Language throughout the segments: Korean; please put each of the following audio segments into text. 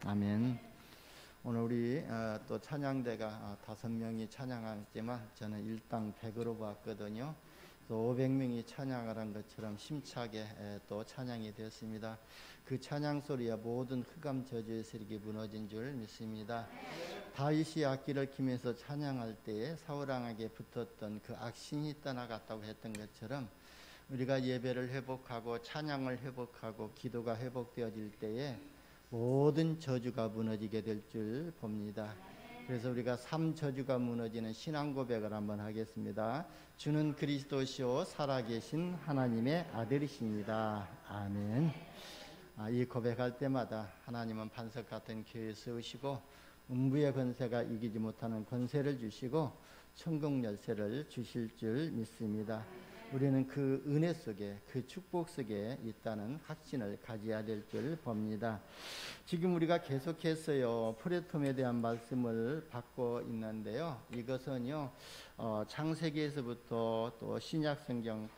아멘. 오늘 우리 또 찬양대가 5명이 찬양했지만 저는 일당 100으로 봤거든요. 또 500명이 찬양을 한 것처럼 심차게 또 찬양이 되었습니다. 그 찬양 소리에 모든 흑암 저주의 세력이 무너진 줄 믿습니다. 다윗이 악기를 키면서 찬양할 때에 사울왕에게 붙었던 그 악신이 떠나갔다고 했던 것처럼 우리가 예배를 회복하고 찬양을 회복하고 기도가 회복되어질 때에 모든 저주가 무너지게 될 줄 봅니다. 그래서 우리가 3저주가 무너지는 신앙 고백을 한번 하겠습니다. 주는 그리스도시요 살아계신 하나님의 아들이십니다. 아멘. 이 고백할 때마다 하나님은 반석 같은 교회 세우시고 음부의 권세가 이기지 못하는 권세를 주시고 천국 열쇠를 주실 줄 믿습니다. 우리는 그 은혜 속에, 그 축복 속에 있다는 확신을 가져야 될 줄 봅니다. 지금 우리가 계속해서요 프레톰에 대한 말씀을 받고 있는데요. 이것은요 창세기에서부터 또 신약성경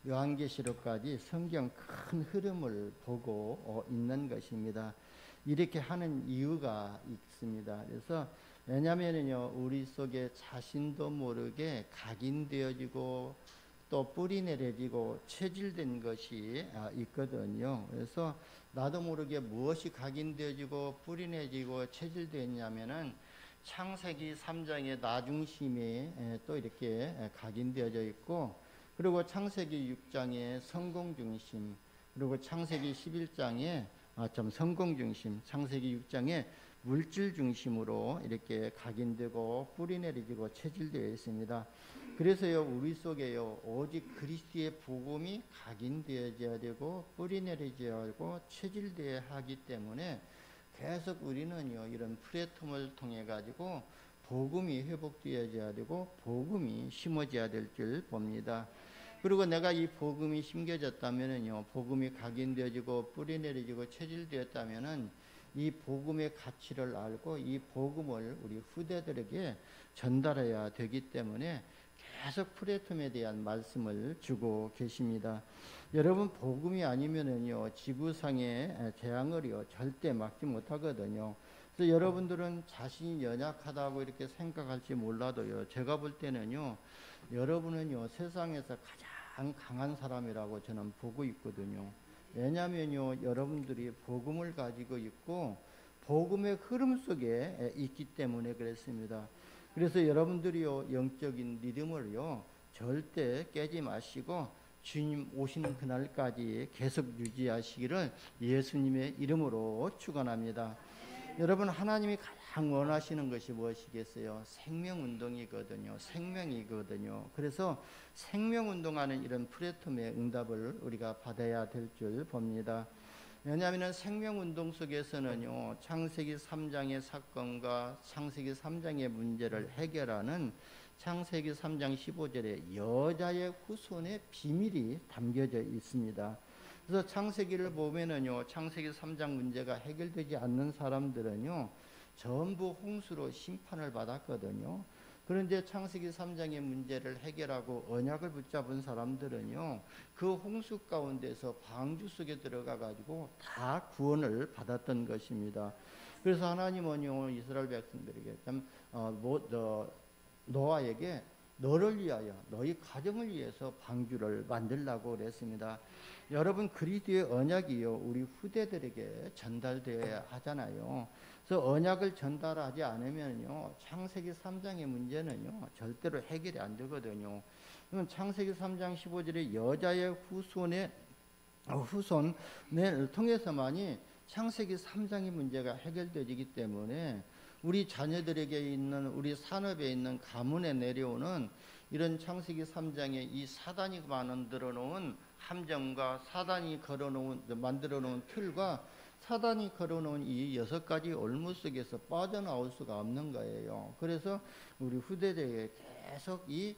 요한계시록까지 성경 큰 흐름을 보고 있는 것입니다. 이렇게 하는 이유가 있습니다. 그래서 왜냐하면요 우리 속에 자신도 모르게 각인되어지고 또 뿌리 내려지고 체질된 것이 있거든요. 그래서 나도 모르게 무엇이 각인되어지고 뿌리 내지고 체질되었냐면은 창세기 3장의 나중심이 또 이렇게 각인되어져 있고, 그리고 창세기 6장의 성공중심, 그리고 창세기 11장의 성공중심, 창세기 6장의 물질 중심으로 이렇게 각인되고 뿌리 내리지고 체질되어 있습니다. 그래서요 우리 속에요 오직 그리스도의 복음이 각인되어져야 되고 뿌리 내리져야 하고 체질되어야 하기 때문에 계속 우리는요 이런 프레톰을 통해 가지고 복음이 회복되어져야 되고 복음이 심어져야 될 줄 봅니다. 그리고 내가 이 복음이 심겨졌다면은요 복음이 각인되어지고 뿌리 내리지고 체질되었다면은 이 복음의 가치를 알고 이 복음을 우리 후대들에게 전달해야 되기 때문에 계속 프레톰에 대한 말씀을 주고 계십니다. 여러분 복음이 아니면은요 지구상의 재앙을요 절대 막지 못하거든요. 그래서 여러분들은 자신이 연약하다고 이렇게 생각할지 몰라도요 제가 볼 때는요 여러분은요 세상에서 가장 강한 사람이라고 저는 보고 있거든요. 왜냐하면요 여러분들이 복음을 가지고 있고 복음의 흐름 속에 있기 때문에 그렇습니다. 그래서 여러분들이요 영적인 리듬을요 절대 깨지 마시고 주님 오시는 그날까지 계속 유지하시기를 예수님의 이름으로 축원합니다. 여러분 하나님이 가장 원하시는 것이 무엇이겠어요? 생명운동이거든요. 생명이거든요. 그래서 생명운동하는 이런 프레톰의 응답을 우리가 받아야 될 줄 봅니다. 왜냐하면 생명운동 속에서는요 창세기 3장의 사건과 창세기 3장의 문제를 해결하는 창세기 3장 15절에 여자의 후손의 비밀이 담겨져 있습니다. 그래서 창세기를 보면은요 창세기 3장 문제가 해결되지 않는 사람들은요 전부 홍수로 심판을 받았거든요. 그런데 창세기 3장의 문제를 해결하고 언약을 붙잡은 사람들은요 그 홍수 가운데서 방주 속에 들어가 가지고 다 구원을 받았던 것입니다. 그래서 하나님은요 이스라엘 백성들에게 노아에게 너를 위하여 너희 가정을 위해서 방주를 만들라고 그랬습니다. 여러분 그리스도의 언약이요 우리 후대들에게 전달되어야 하잖아요. 그래서 언약을 전달하지 않으면요 창세기 3장의 문제는요 절대로 해결이 안 되거든요. 그럼 창세기 3장 15절에 여자의 후손을 통해서만이 창세기 3장의 문제가 해결되기 때문에 우리 자녀들에게 있는 우리 산업에 있는 가문에 내려오는 이런 창세기 3장의 이 사단이 만들어 놓은 함정과 사단이 만들어 놓은 틀과 사단이 걸어놓은 이 6가지 올무 속에서 빠져나올 수가 없는 거예요. 그래서 우리 후대들에게 계속 이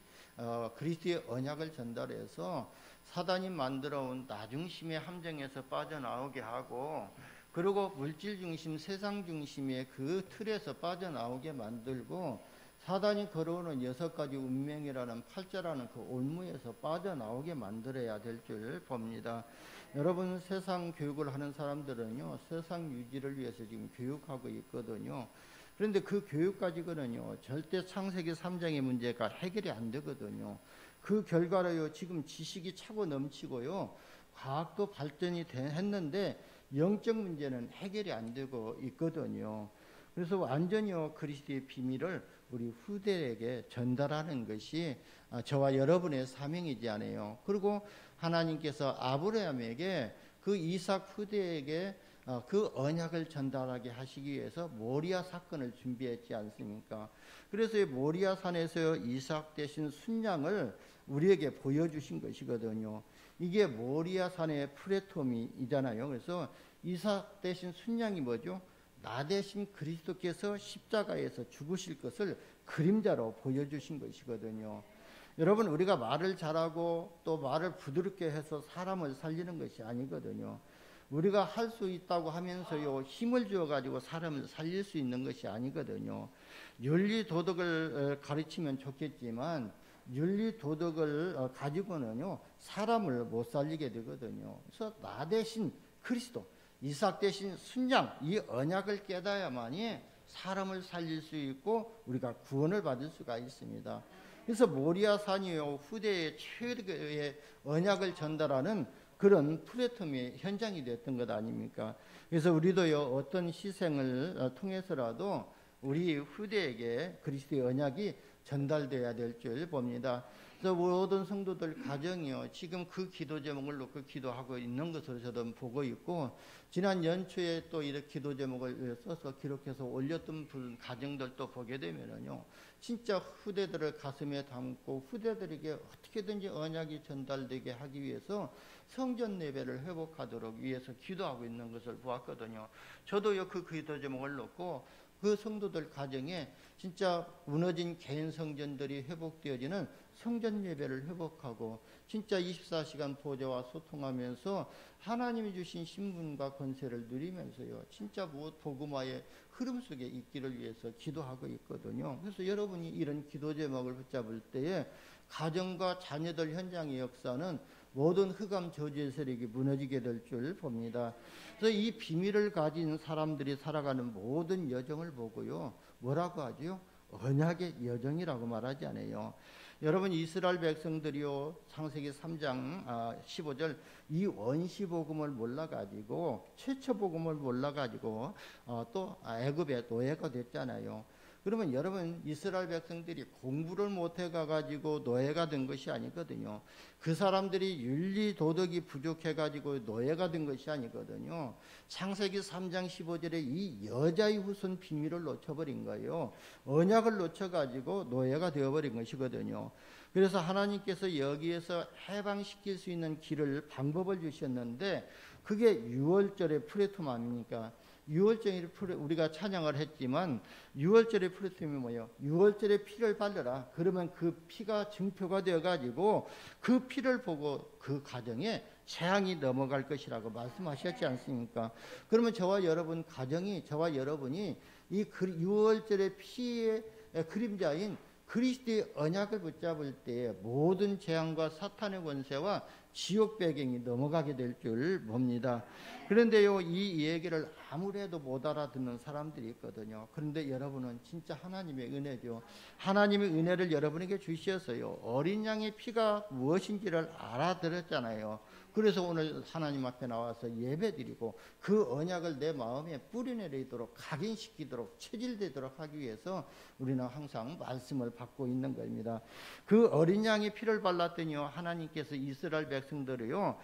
그리스도의 언약을 전달해서 사단이 만들어온 나중심의 함정에서 빠져나오게 하고, 그리고 물질 중심, 세상 중심의 그 틀에서 빠져나오게 만들고 사단이 걸어오는 6가지 운명이라는 팔자라는 그 올무에서 빠져나오게 만들어야 될 줄 봅니다. 여러분, 세상 교육을 하는 사람들은요, 세상 유지를 위해서 지금 교육하고 있거든요. 그런데 그 교육 가지고는요, 절대 창세기 3장의 문제가 해결이 안 되거든요. 그 결과로요, 지금 지식이 차고 넘치고요, 과학도 발전이 했는데 영적 문제는 해결이 안 되고 있거든요. 그래서 완전히요, 그리스도의 비밀을 우리 후대에게 전달하는 것이 저와 여러분의 사명이지 않아요. 그리고 하나님께서 아브라함에게 그 이삭 후대에게 그 언약을 전달하게 하시기 위해서 모리아 사건을 준비했지 않습니까? 그래서 이 모리아 산에서 이삭 대신 순양을 우리에게 보여주신 것이거든요. 이게 모리아 산의 프레토미이잖아요. 그래서 이삭 대신 순양이 뭐죠? 나 대신 그리스도께서 십자가에서 죽으실 것을 그림자로 보여주신 것이거든요. 여러분, 우리가 말을 잘하고 또 말을 부드럽게 해서 사람을 살리는 것이 아니거든요. 우리가 할 수 있다고 하면서요, 힘을 주어가지고 사람을 살릴 수 있는 것이 아니거든요. 윤리 도덕을 가르치면 좋겠지만 윤리 도덕을 가지고는요, 사람을 못 살리게 되거든요. 그래서 나 대신 그리스도, 이삭 대신 순양, 이 언약을 깨닫야만이 사람을 살릴 수 있고 우리가 구원을 받을 수가 있습니다. 그래서 모리아 산이요, 후대의 최고의 언약을 전달하는 그런 프레토미의 현장이 됐던 것 아닙니까? 그래서 우리도요, 어떤 희생을 통해서라도 우리 후대에게 그리스도의 언약이 전달돼야 될 줄 봅니다. 그래서 모든 성도들 가정이요, 지금 그 기도 제목을 놓고 기도하고 있는 것으로 저도 보고 있고, 지난 연초에 또 이렇게 기도 제목을 써서 기록해서 올렸던 가정들도 보게 되면은요, 진짜 후대들을 가슴에 담고 후대들에게 어떻게든지 언약이 전달되게 하기 위해서 성전 예배를 회복하도록 위해서 기도하고 있는 것을 보았거든요. 저도요, 그 기도 제목을 놓고 그 성도들 가정에 진짜 무너진 개인 성전들이 회복되어지는 성전 예배를 회복하고 진짜 24시간 보좌와 소통하면서 하나님이 주신 신분과 권세를 누리면서요, 진짜 복음화의 흐름 속에 있기를 위해서 기도하고 있거든요. 그래서 여러분이 이런 기도 제목을 붙잡을 때에 가정과 자녀들 현장의 역사는 모든 흑암 저주의 세력이 무너지게 될 줄 봅니다. 그래서 이 비밀을 가진 사람들이 살아가는 모든 여정을 보고요, 뭐라고 하죠? 언약의 여정이라고 말하지 않아요. 여러분, 이스라엘 백성들이요, 창세기 3장 15절 이 원시복음을 몰라가지고, 최초복음을 몰라가지고 또 애굽의 노예가 됐잖아요. 그러면 여러분, 이스라엘 백성들이 공부를 못해 가지고 노예가 된 것이 아니거든요. 그 사람들이 윤리 도덕이 부족해 가지고 노예가 된 것이 아니거든요. 창세기 3장 15절에 이 여자의 후손 비밀을 놓쳐버린 거예요. 언약을 놓쳐 가지고 노예가 되어버린 것이거든요. 그래서 하나님께서 여기에서 해방시킬 수 있는 길을, 방법을 주셨는데 그게 6월절의 프레토맘이니까, 6월절에 우리가 찬양을 했지만 6월절의 프레토맘이 뭐예요? 6월절에 피를 발려라. 그러면 그 피가 증표가 되어가지고 그 피를 보고 그 가정에 재앙이 넘어갈 것이라고 말씀하셨지 않습니까? 그러면 저와 여러분 가정이, 저와 여러분이 이 6월절의 피의 그림자인 그리스도의 언약을 붙잡을 때 모든 재앙과 사탄의 권세와 지옥 배경이 넘어가게 될 줄 봅니다. 그런데요, 이 얘기를 아무래도 못 알아듣는 사람들이 있거든요. 그런데 여러분은 진짜 하나님의 은혜죠. 하나님의 은혜를 여러분에게 주셨어요. 어린 양의 피가 무엇인지를 알아들었잖아요. 그래서 오늘 하나님 앞에 나와서 예배드리고 그 언약을 내 마음에 뿌리내리도록, 각인시키도록, 체질되도록 하기 위해서 우리는 항상 말씀을 받고 있는 겁니다. 그 어린 양의 피를 발랐더니요, 하나님께서 이스라엘 백성들을요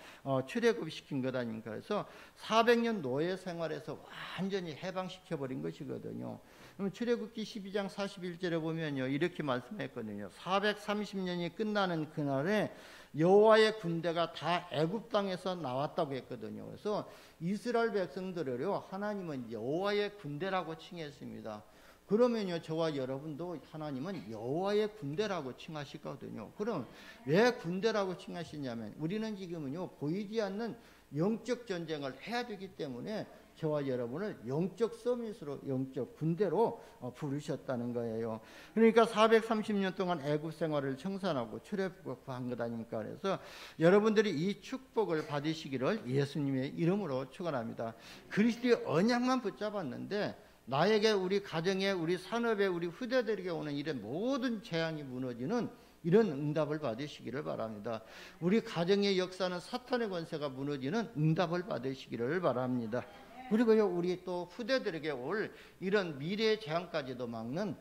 출애굽시킨 것 아닙니까? 그래서 400년 노예 생활에서 완전히 해방시켜버린 것이거든요. 그럼 출애굽기 12장 41절에 보면요, 이렇게 말씀했거든요. 430년이 끝나는 그날에 여호와의 군대가 다 애굽 땅에서 나왔다고 했거든요. 그래서 이스라엘 백성들을요, 하나님은 여호와의 군대라고 칭했습니다. 그러면요, 저와 여러분도 하나님은 여호와의 군대라고 칭하시거든요. 그럼 왜 군대라고 칭하시냐면, 우리는 지금은요, 보이지 않는 영적 전쟁을 해야 되기 때문에 저와 여러분을 영적 서밋으로, 영적 군대로 부르셨다는 거예요. 그러니까 430년 동안 애굽 생활을 청산하고 출애굽한 것 아닙니까? 그래서 여러분들이 이 축복을 받으시기를 예수님의 이름으로 축원합니다. 그리스도의 언약만 붙잡았는데 나에게, 우리 가정에, 우리 산업에, 우리 후대들에게 오는 이런 모든 재앙이 무너지는 이런 응답을 받으시기를 바랍니다. 우리 가정의 역사는 사탄의 권세가 무너지는 응답을 받으시기를 바랍니다. 그리고요, 우리 또 후대들에게 올 이런 미래의 재앙까지도 막는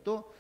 또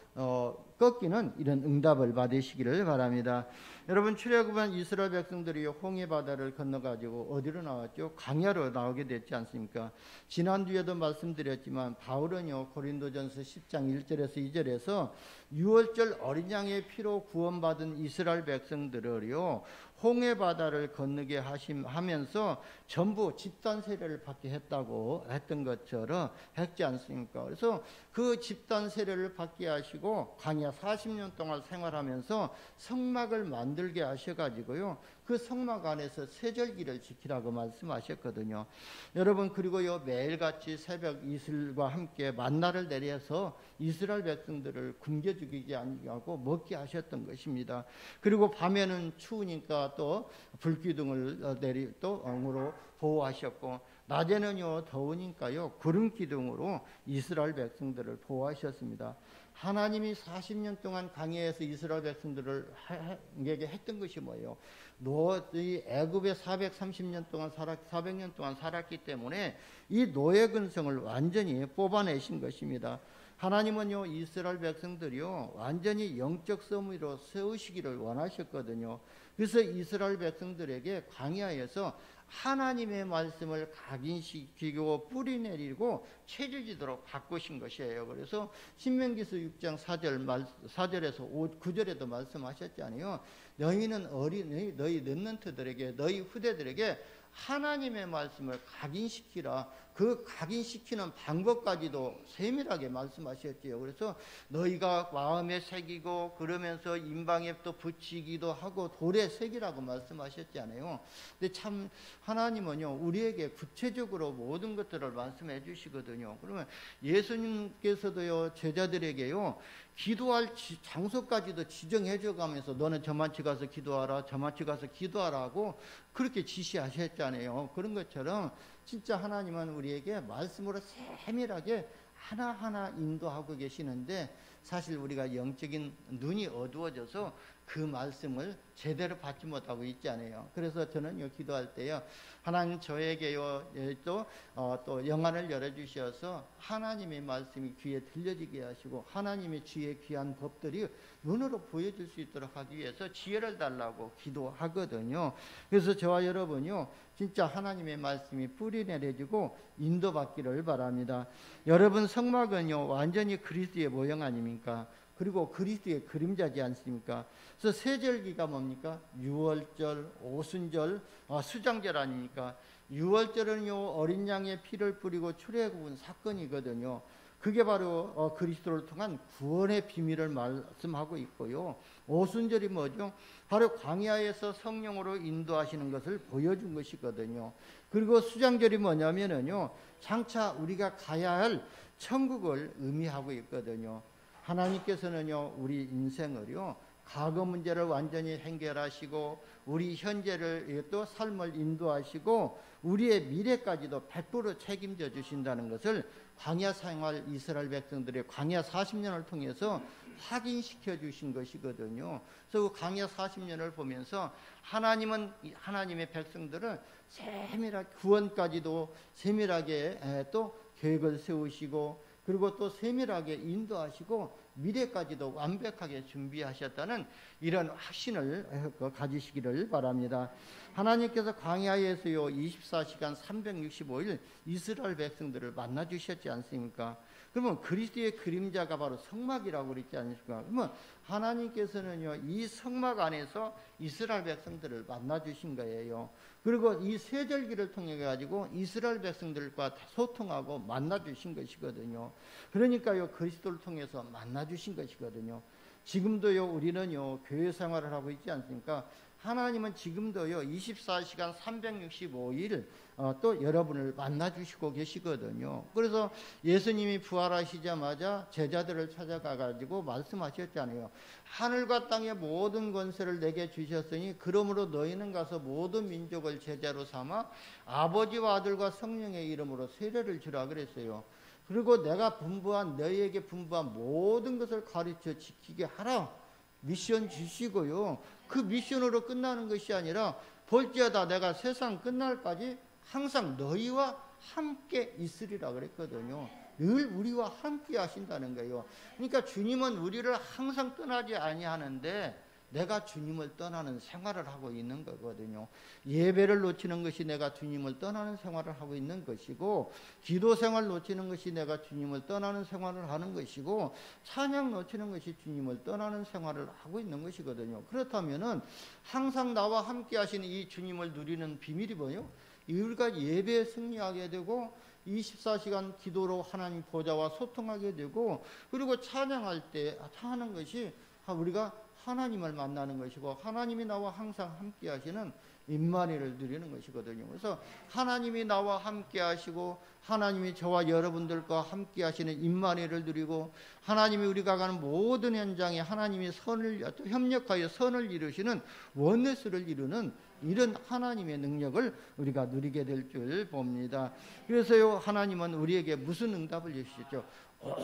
꺾이는 이런 응답을 받으시기를 바랍니다. 여러분, 출애굽한 이스라엘 백성들이 홍해 바다를 건너가지고 어디로 나왔죠? 광야로 나오게 됐지 않습니까? 지난주에도 말씀드렸지만 바울은요, 고린도전서 10장 1절에서 2절에서 유월절 어린 양의 피로 구원받은 이스라엘 백성들을요, 홍해 바다를 건너게 하면서 전부 집단 세례를 받게 했다고 했던 것처럼 했지 않습니까? 그래서 그 집단 세례를 받게 하시고 광야 40년 동안 생활하면서 성막을 만들게 하셔가지고요, 그 성막 안에서 세절기를 지키라고 말씀하셨거든요. 여러분, 그리고요, 매일같이 새벽 이슬과 함께 만나를 내려서 이스라엘 백성들을 굶겨 죽이지 아니하고 먹게 하셨던 것입니다. 그리고 밤에는 추우니까 또 불기둥을 또 엉으로 보호하셨고, 낮에는요 더우니까요 구름 기둥으로 이스라엘 백성들을 보호하셨습니다. 하나님이 40년 동안 광야에서 이스라엘 백성들에게 했던 것이 뭐예요? 이 애굽에 430년 동안 400년 동안 살았기 때문에 이 노예 근성을 완전히 뽑아내신 것입니다. 하나님은요, 이스라엘 백성들이요 완전히 영적 서밋으로 세우시기를 원하셨거든요. 그래서 이스라엘 백성들에게 광야에서 하나님의 말씀을 각인시키고 뿌리내리고 체질지도록 바꾸신 것이에요. 그래서 신명기서 6장 4절에서 9절에도 말씀하셨잖아요. 너희는 너희 렘넌트들에게, 너희 후대들에게 하나님의 말씀을 각인시키라. 그 각인시키는 방법까지도 세밀하게 말씀하셨지요. 그래서 너희가 마음에 새기고 그러면서 임방에 또 붙이기도 하고 돌에 새기라고 말씀하셨잖아요. 근데 참 하나님은요, 우리에게 구체적으로 모든 것들을 말씀해 주시거든요. 그러면 예수님께서도요, 제자들에게요, 기도할 장소까지도 지정해 줘 가면서 너는 저만치 가서 기도하라, 저만치 가서 기도하라고 그렇게 지시하셨잖아요. 그런 것처럼 진짜 하나님은 우리에게 말씀으로 세밀하게 하나하나 인도하고 계시는데, 사실 우리가 영적인 눈이 어두워져서 그 말씀을 제대로 받지 못하고 있잖아요. 그래서 저는요, 기도할 때요, 하나님 저에게요 또 영안을 열어주셔서 하나님의 말씀이 귀에 들려지게 하시고 하나님의 지혜 귀한 법들이 눈으로 보여줄 수 있도록 하기 위해서 지혜를 달라고 기도하거든요. 그래서 저와 여러분요, 진짜 하나님의 말씀이 뿌리내려지고 인도받기를 바랍니다. 여러분, 성막은요 완전히 그리스도의 모형 아닙니까? 그리고 그리스도의 그림자지 않습니까? 그래서 세절기가 뭡니까? 유월절, 오순절, 수장절 아닙니까? 유월절은요 어린 양의 피를 뿌리고 출애굽은 사건이거든요. 그게 바로 그리스도를 통한 구원의 비밀을 말씀하고 있고요. 오순절이 뭐죠? 바로 광야에서 성령으로 인도하시는 것을 보여준 것이거든요. 그리고 수장절이 뭐냐면은요, 장차 우리가 가야 할 천국을 의미하고 있거든요. 하나님께서는요, 우리 인생을요, 과거 문제를 완전히 해결하시고 우리 현재를 또 삶을 인도하시고 우리의 미래까지도 100% 책임져 주신다는 것을 광야 생활 이스라엘 백성들의 광야 40년을 통해서 확인시켜 주신 것이거든요. 그래서 그 광야 40년을 보면서 하나님은 하나님의 백성들을 세밀하게, 구원까지도 세밀하게 또 계획을 세우시고 그리고 또 세밀하게 인도하시고 미래까지도 완벽하게 준비하셨다는 이런 확신을 가지시기를 바랍니다. 하나님께서 광야에서요 24시간 365일 이스라엘 백성들을 만나 주셨지 않습니까? 그러면 그리스도의 그림자가 바로 성막이라고 그랬지 않습니까? 그러면 하나님께서는요 이 성막 안에서 이스라엘 백성들을 만나 주신 거예요. 그리고 이 세절기를 통해 가지고 이스라엘 백성들과 소통하고 만나 주신 것이거든요. 그러니까요 그리스도를 통해서 만나 주신 것이거든요. 지금도요 우리는요 교회 생활을 하고 있지 않습니까? 하나님은 지금도요 24시간 365일 또 여러분을 만나 주시고 계시거든요. 그래서 예수님이 부활하시자마자 제자들을 찾아가 가지고 말씀하셨잖아요. 하늘과 땅의 모든 권세를 내게 주셨으니 그러므로 너희는 가서 모든 민족을 제자로 삼아 아버지와 아들과 성령의 이름으로 세례를 주라 그랬어요. 그리고 내가 너희에게 분부한 모든 것을 가르쳐 지키게 하라 미션 주시고요. 그 미션으로 끝나는 것이 아니라 볼지어다 내가 세상 끝날까지 항상 너희와 함께 있으리라 그랬거든요. 늘 우리와 함께 하신다는 거예요. 그러니까 주님은 우리를 항상 떠나지 아니하는데 내가 주님을 떠나는 생활을 하고 있는 거거든요. 예배를 놓치는 것이 내가 주님을 떠나는 생활을 하고 있는 것이고, 기도 생활 놓치는 것이 내가 주님을 떠나는 생활을 하는 것이고, 찬양 놓치는 것이 주님을 떠나는 생활을 하고 있는 것이거든요. 그렇다면은 항상 나와 함께 하시는 이 주님을 누리는 비밀이 뭐예요? 우리가 예배에 승리하게 되고 24시간 기도로 하나님 보좌와 소통하게 되고, 그리고 찬양할 때 하는 것이 우리가 하나님을 만나는 것이고 하나님이 나와 항상 함께 하시는 임마누엘을 누리는 것이거든요. 그래서 하나님이 나와 함께 하시고 하나님이 저와 여러분들과 함께 하시는 임마누엘을 누리고, 하나님이 우리가 가는 모든 현장에 하나님이 협력하여 선을 이루시는 원네스를 이루는 이런 하나님의 능력을 우리가 누리게 될 줄 봅니다. 그래서요 하나님은 우리에게 무슨 응답을 주시죠?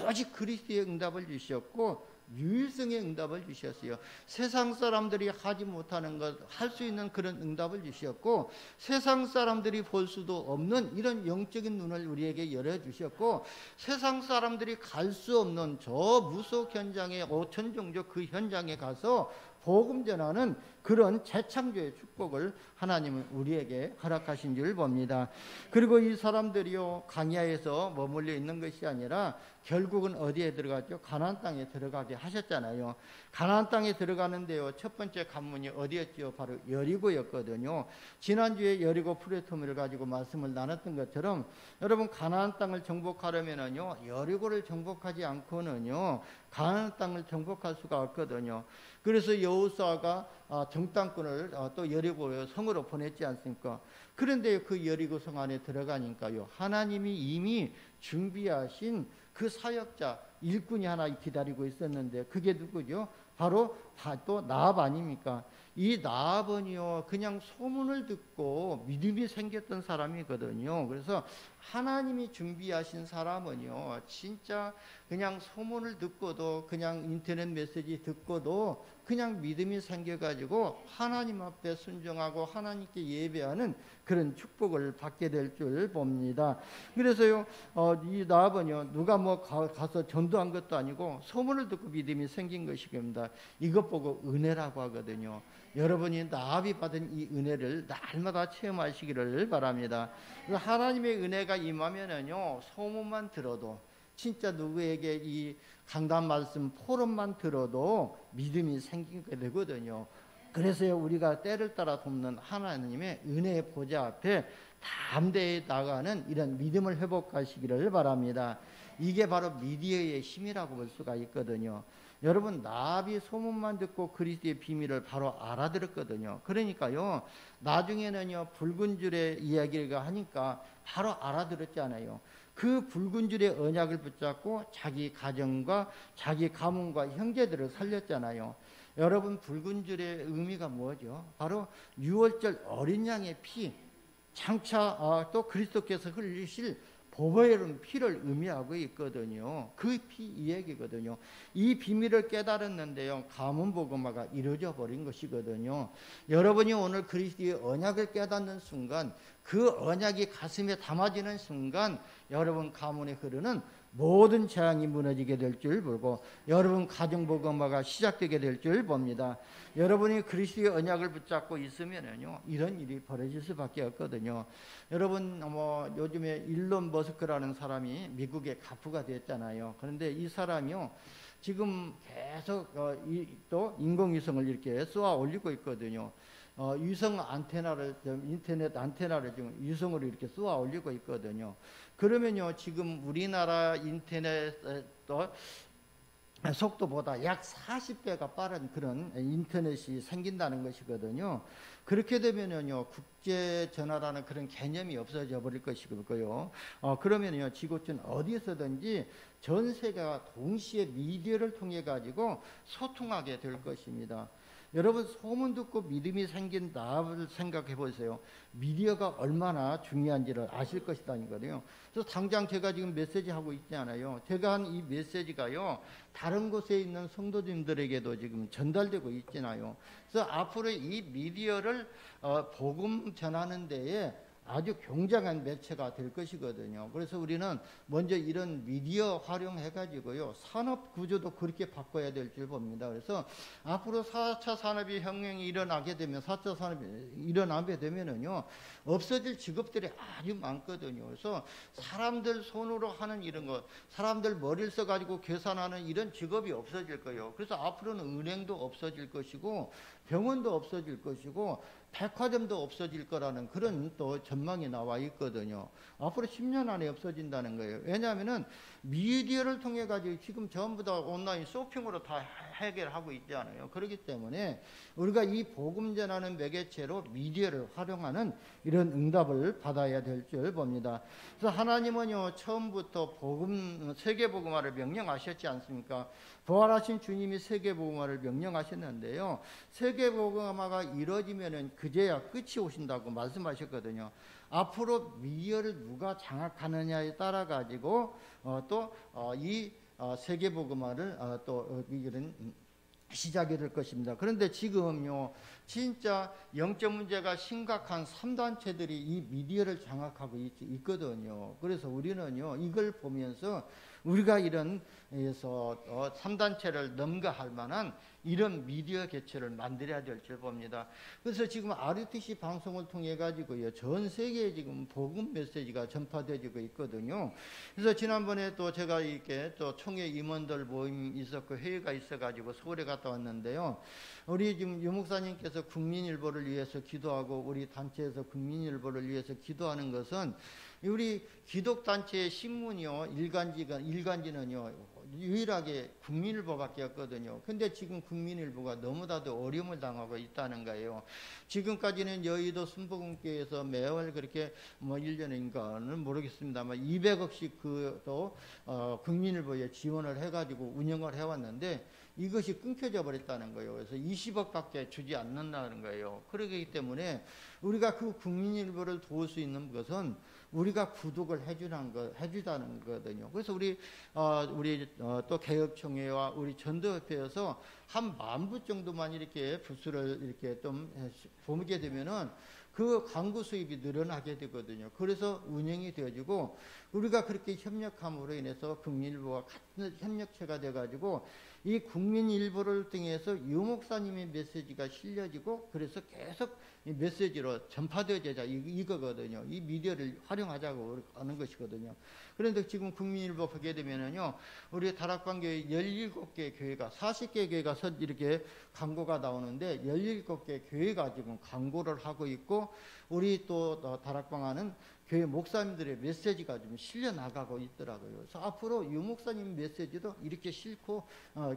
오직 그리스도의 응답을 주셨고 유일성의 응답을 주셨어요. 세상 사람들이 하지 못하는 것 할 수 있는 그런 응답을 주셨고, 세상 사람들이 볼 수도 없는 이런 영적인 눈을 우리에게 열어주셨고, 세상 사람들이 갈 수 없는 저 무속 현장에 5천 종족 그 현장에 가서 복음 전하는 그런 재창조의 축복을 하나님은 우리에게 허락하신 줄 봅니다. 그리고 이 사람들이요 광야에서 머물러 있는 것이 아니라 결국은 어디에 들어갔죠? 가나안 땅에 들어가게 하셨잖아요. 가나안 땅에 들어가는데요 첫 번째 관문이 어디였죠? 바로 여리고였거든요. 지난주에 여리고 프레토미를 가지고 말씀을 나눴던 것처럼 여러분 가나안 땅을 정복하려면은요 여리고를 정복하지 않고는요 가나안 땅을 정복할 수가 없거든요. 그래서 여호수아가 정탐꾼을 또 여리고 성으로 보냈지 않습니까? 그런데 그 여리고 성 안에 들어가니까요 하나님이 이미 준비하신 그 사역자 일꾼이 하나 기다리고 있었는데 그게 누구죠? 바로 또 나압 아닙니까? 이 나압은요 그냥 소문을 듣고 믿음이 생겼던 사람이거든요. 그래서 하나님이 준비하신 사람은요 진짜 그냥 소문을 듣고도 그냥 인터넷 메시지 듣고도 그냥 믿음이 생겨가지고 하나님 앞에 순종하고 하나님께 예배하는 그런 축복을 받게 될 줄 봅니다. 그래서요 이 나압은요 누가 뭐 가서 전도한 것도 아니고 소문을 듣고 믿음이 생긴 것이겁니다. 이것 보고 은혜라고 하거든요. 여러분이 나압이 받은 이 은혜를 날마다 체험하시기를 바랍니다. 하나님의 은혜가 임하면은요 소문만 들어도 진짜 누구에게 이 강단 말씀 포럼만 들어도 믿음이 생기게 되거든요. 그래서요 우리가 때를 따라 돕는 하나님의 은혜의 보좌 앞에 담대히 나가는 이런 믿음을 회복하시기를 바랍니다. 이게 바로 미디어의 힘이라고 볼 수가 있거든요. 여러분 나압이 소문만 듣고 그리스도의 비밀을 바로 알아들었거든요. 그러니까요 나중에는요 붉은 줄의 이야기를 하니까 바로 알아들었잖아요. 그 붉은 줄의 언약을 붙잡고 자기 가정과 자기 가문과 형제들을 살렸잖아요. 여러분 붉은 줄의 의미가 뭐죠? 바로 유월절 어린 양의 피, 장차 또 그리스도께서 흘리실 보배로운 피를 의미하고 있거든요. 그 피 이야기거든요. 이 비밀을 깨달았는데요 가문 복음화가 이루어져 버린 것이거든요. 여러분이 오늘 그리스도의 언약을 깨닫는 순간, 그 언약이 가슴에 담아지는 순간 여러분 가문에 흐르는 모든 재앙이 무너지게 될 줄 보고 여러분 가정 복음화가 시작되게 될 줄 봅니다. 여러분이 그리스도의 언약을 붙잡고 있으면은요 이런 일이 벌어질 수밖에 없거든요. 여러분 뭐 요즘에 일론 머스크라는 사람이 미국의 가프가 됐잖아요. 그런데 이 사람이요 지금 계속 또 인공위성을 이렇게 쏘아 올리고 있거든요. 위성 안테나를 인터넷 안테나를 지금 위성으로 이렇게 쏘아 올리고 있거든요. 그러면요 지금 우리나라 인터넷 또 속도보다 약 40배가 빠른 그런 인터넷이 생긴다는 것이거든요. 그렇게 되면요, 국제 전화라는 그런 개념이 없어져 버릴 것이고요. 그러면요, 지구촌 어디서든지 전 세계가 동시에 미디어를 통해 가지고 소통하게 될 것입니다. 여러분, 소문 듣고 믿음이 생긴다를 생각해 보세요. 미디어가 얼마나 중요한지를 아실 것이다니까요. 그래서 당장 제가 지금 메시지 하고 있잖아요. 제가 한 이 메시지가요, 다른 곳에 있는 성도님들에게도 지금 전달되고 있잖아요. 그래서 앞으로 이 미디어를 복음 전하는 데에 아주 굉장한 매체가 될 것이거든요. 그래서 우리는 먼저 이런 미디어 활용해 가지고요, 산업 구조도 그렇게 바꿔야 될 줄 봅니다. 그래서 앞으로 4차 산업이 혁명이 일어나게 되면, 4차 산업이 일어나게 되면은요, 없어질 직업들이 아주 많거든요. 그래서 사람들 손으로 하는 이런 거, 사람들 머리를 써 가지고 계산하는 이런 직업이 없어질 거예요. 그래서 앞으로는 은행도 없어질 것이고, 병원도 없어질 것이고, 백화점도 없어질 거라는 그런 또 전망이 나와 있거든요. 앞으로 10년 안에 없어진다는 거예요. 왜냐하면은 미디어를 통해 가지고 지금 전부 다 온라인 쇼핑으로 다 해결하고 있잖아요. 그렇기 때문에 우리가 이 복음 전하는 매개체로 미디어를 활용하는 이런 응답을 받아야 될 줄 봅니다. 그래서 하나님은요, 처음부터 복음, 세계 복음화를 명령하셨지 않습니까? 부활하신 주님이 세계 복음화를 명령하셨는데요, 세계 복음화가 이루어지면은 그제야 끝이 오신다고 말씀하셨거든요. 앞으로 미디어를 누가 장악하느냐에 따라 가지고 이 세계 복음화를 이런 시작이 될 것입니다. 그런데 지금요, 진짜 영적 문제가 심각한 3단체들이 이 미디어를 장악하고 있거든요. 그래서 우리는요, 이걸 보면서 우리가 이런 3단체를 넘가할 만한 이런 미디어 개체를 만들어야 될 줄 봅니다. 그래서 지금 RUTC 방송을 통해 가지고요, 전 세계에 지금 복음 메시지가 전파되고 있거든요. 그래서 지난번에 또 제가 이렇게 또 총회 임원들 모임 있었고 회의가 있어 가지고 서울에 갔다 왔는데요, 우리 지금 유 목사님께서 국민일보를 위해서 기도하고 우리 단체에서 국민일보를 위해서 기도하는 것은, 우리 기독단체의 신문이요, 일간지는요, 유일하게 국민일보밖에 없거든요. 근데 지금 국민일보가 너무나도 어려움을 당하고 있다는 거예요. 지금까지는 여의도 순복음교회에서 매월 그렇게 1년인가는 모르겠습니다만 200억씩 국민일보에 지원을 해가지고 운영을 해왔는데, 이것이 끊겨져 버렸다는 거예요. 그래서 20억밖에 주지 않는다는 거예요. 그러기 때문에 우리가 그 국민일보를 도울 수 있는 것은 우리가 구독을 해주자는 거거든요. 그래서 우리 또 개혁총회와 우리 전도협회에서 한 10,000부 정도만 이렇게 부수를 이렇게 좀 보게 되면은 그 광고 수입이 늘어나게 되거든요. 그래서 운영이 되어지고, 우리가 그렇게 협력함으로 인해서 국민일보와 같은 협력체가 돼가지고 이 국민일보를 통해서 유 목사님의 메시지가 실려지고, 그래서 계속 이 메시지로 전파되어지자 이거거든요. 이 미디어를 활용하자고 하는 것이거든요. 그런데 지금 국민일보 보게 되면은요, 우리 다락방교회 17개 교회가, 40개 교회가 이렇게 광고가 나오는데 17개 교회가 지금 광고를 하고 있고, 우리 또 다락방하는 교회 목사님들의 메시지가 좀 실려 나가고 있더라고요. 그래서 앞으로 유 목사님 메시지도 이렇게 싣고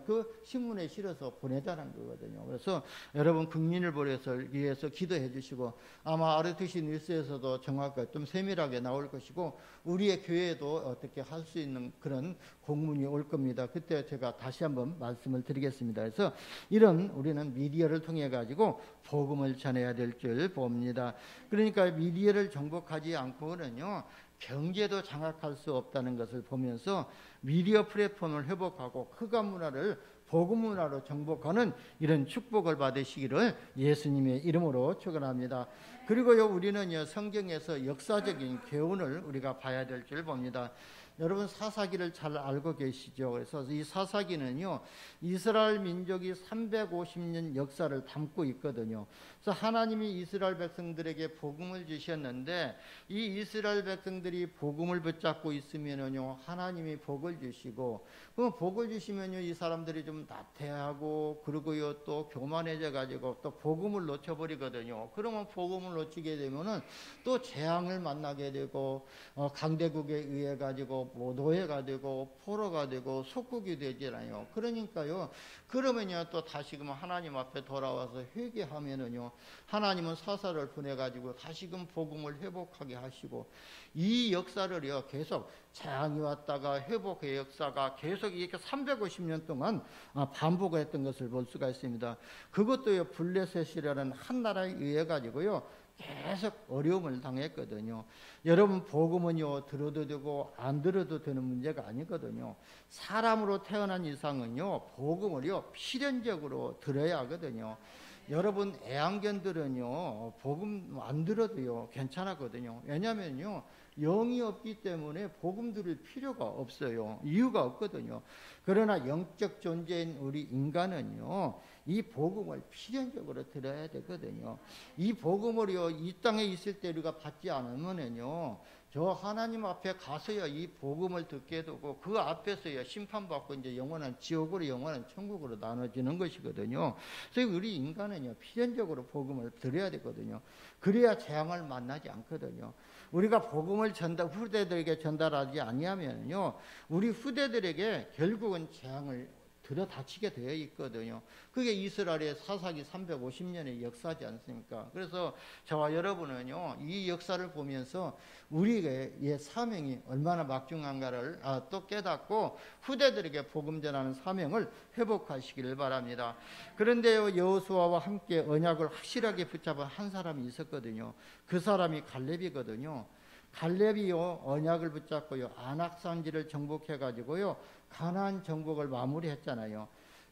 그 신문에 실어서 보내자는 거거든요. 그래서 여러분 국민일보에서 위해서 기도해 주시고, 아마 RUTC 뉴스에서도 정확하게 좀 세밀하게 나올 것이고, 우리의 교회도 어떻게 할 수 있는 그런 공문이 올 겁니다. 그때 제가 다시 한번 말씀을 드리겠습니다. 그래서 이런 우리는 미디어를 통해 가지고 복음을 전해야 될 줄 봅니다. 그러니까 미디어를 정복하지 않고는요, 경제도 장악할 수 없다는 것을 보면서 미디어 플랫폼을 회복하고 흑암 문화를 복음 문화로 정복하는 이런 축복을 받으시기를 예수님의 이름으로 축원합니다. 그리고요, 우리는요, 성경에서 역사적인 교훈을 우리가 봐야 될 줄 봅니다. 여러분 사사기를 잘 알고 계시죠? 그래서 이 사사기는요, 이스라엘 민족이 350년 역사를 담고 있거든요. 그래서 하나님이 이스라엘 백성들에게 복음을 주셨는데, 이 이스라엘 백성들이 복음을 붙잡고 있으면은요, 하나님이 복을 주시고, 그럼 복을 주시면요, 이 사람들이 좀 나태하고, 그리고요 또 교만해져 가지고 또 복음을 놓쳐버리거든요. 그러면 복음을 놓치게 되면은 또 재앙을 만나게 되고, 강대국에 의해 가지고 뭐 노예가 되고 포로가 되고 속국이 되잖아요. 그러니까요. 그러면요 또 다시금 하나님 앞에 돌아와서 회개하면은요 하나님은 사사를 보내가지고 다시금 복음을 회복하게 하시고 이 역사를요 계속 재앙이 왔다가 회복의 역사가 계속 이렇게 350년 동안 반복했던 것을 볼 수가 있습니다. 그것도요 블레셋이라는 한 나라에 의해 가지고요 계속 어려움을 당했거든요. 여러분 복음은요 들어도 되고 안 들어도 되는 문제가 아니거든요. 사람으로 태어난 이상은요 복음을요 필연적으로 들어야 하거든요. 여러분 애완견들은요 복음 안 들어도요 괜찮았거든요. 왜냐면요 영이 없기 때문에 복음 들을 필요가 없어요. 이유가 없거든요. 그러나 영적 존재인 우리 인간은요 이 복음을 필연적으로 들어야 되거든요. 이 복음을요 이 땅에 있을 때 우리가 받지 않으면요 저 하나님 앞에 가서야 이 복음을 듣게 되고 그 앞에서야 심판받고 이제 영원한 지옥으로 영원한 천국으로 나눠지는 것이거든요. 그래서 우리 인간은요 필연적으로 복음을 들어야 되거든요. 그래야 재앙을 만나지 않거든요. 우리가 복음을 후대들에게 전달하지 아니하면요 우리 후대들에게 결국은 재앙을 들어 다치게 되어 있거든요. 그게 이스라엘의 사사기 350년의 역사지 않습니까? 그래서 저와 여러분은요 이 역사를 보면서 우리의 사명이 얼마나 막중한가를 또 깨닫고 후대들에게 복음 전하는 사명을 회복하시기를 바랍니다. 그런데요 여호수아와 함께 언약을 확실하게 붙잡은 한 사람이 있었거든요. 그 사람이 갈렙이거든요. 갈렙이요 언약을 붙잡고요 안악산지를 정복해 가지고요 가나안 정복을 마무리했잖아요.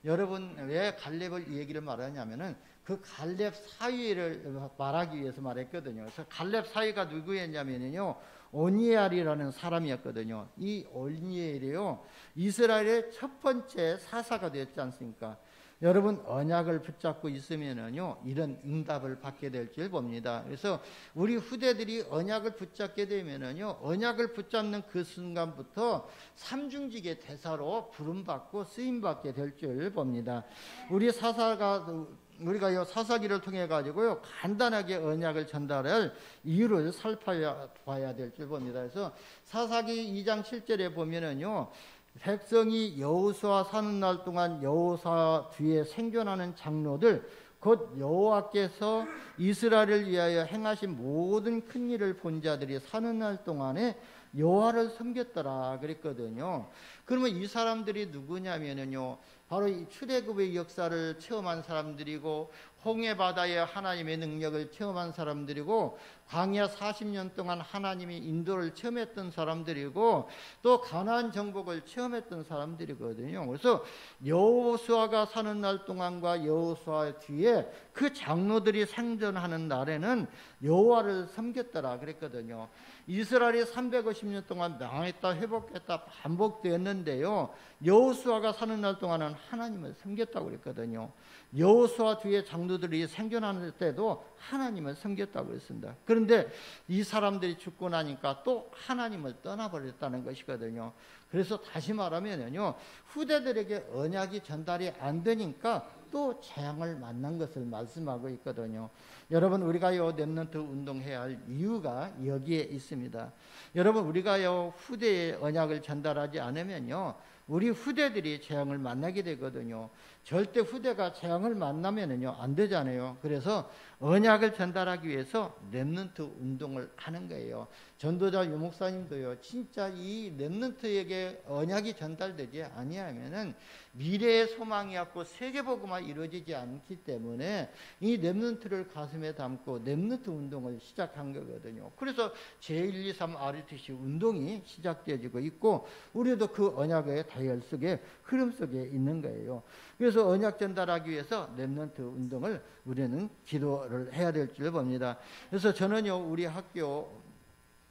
여러분 왜 갈렙을 이 얘기를 말하냐면은 그 갈렙 사위를 말하기 위해서 말했거든요. 그래서 갈렙 사위가 누구였냐면요 오니엘이라는 사람이었거든요. 이 오니엘이요 이스라엘의 첫 번째 사사가 되었지 않습니까? 여러분 언약을 붙잡고 있으면은요 이런 응답을 받게 될 줄 봅니다. 그래서 우리 후대들이 언약을 붙잡게 되면은요 언약을 붙잡는 그 순간부터 삼중직의 대사로 부름받고 쓰임받게 될 줄 봅니다. 우리가 사사기를 통해 가지고요 간단하게 언약을 전달할 이유를 살펴봐야 될 줄 봅니다. 그래서 사사기 2장 7절에 보면은요 백성이 여호수아 사는 날 동안 여호수아 뒤에 생존하는 장로들 곧 여호와께서 이스라엘을 위하여 행하신 모든 큰 일을 본 자들이 사는 날 동안에 여호와를 섬겼더라 그랬거든요. 그러면 이 사람들이 누구냐면요 바로 이 출애굽의 역사를 체험한 사람들이고 홍해 바다에 하나님의 능력을 체험한 사람들이고 광야 40년 동안 하나님이 인도를 체험했던 사람들이고 또 가나안 정복을 체험했던 사람들이거든요. 그래서 여호수아가 사는 날 동안과 여호수아 뒤에 그 장로들이 생존하는 날에는 여호와를 섬겼더라 그랬거든요. 이스라엘이 350년 동안 망했다 회복했다 반복되었는데요 여호수아가 사는 날 동안은 하나님을 섬겼다고 그랬거든요. 여호수아 뒤에 장로들이 생존하는 때도 하나님을 섬겼다고 그랬습니다. 그런데 이 사람들이 죽고 나니까 또 하나님을 떠나버렸다는 것이거든요. 그래서 다시 말하면요 후대들에게 언약이 전달이 안 되니까 또 재앙을 만난 것을 말씀하고 있거든요. 여러분 우리가요 렘넌트 운동해야 할 이유가 여기에 있습니다. 여러분 우리가요 후대의 언약을 전달하지 않으면요 우리 후대들이 재앙을 만나게 되거든요. 절대 후대가 재앙을 만나면은요 안 되잖아요. 그래서 언약을 전달하기 위해서 렘넌트 운동을 하는 거예요. 전도자 유목사님도요 진짜 이 렘넌트에게 언약이 전달되지 아니하면은 미래의 소망이 없고 세계복음화 이루어지지 않기 때문에 이 렘넌트를 가슴에 담고 렘넌트 운동을 시작한 거거든요. 그래서 제123 RUTC 운동이 시작되어지고 있고 우리도 그 언약의 다이얼 속에 흐름 속에 있는 거예요. 그래서 언약 전달하기 위해서 렘넌트 운동을 우리는 기도를 해야 될 줄 봅니다. 그래서 저는요 우리 학교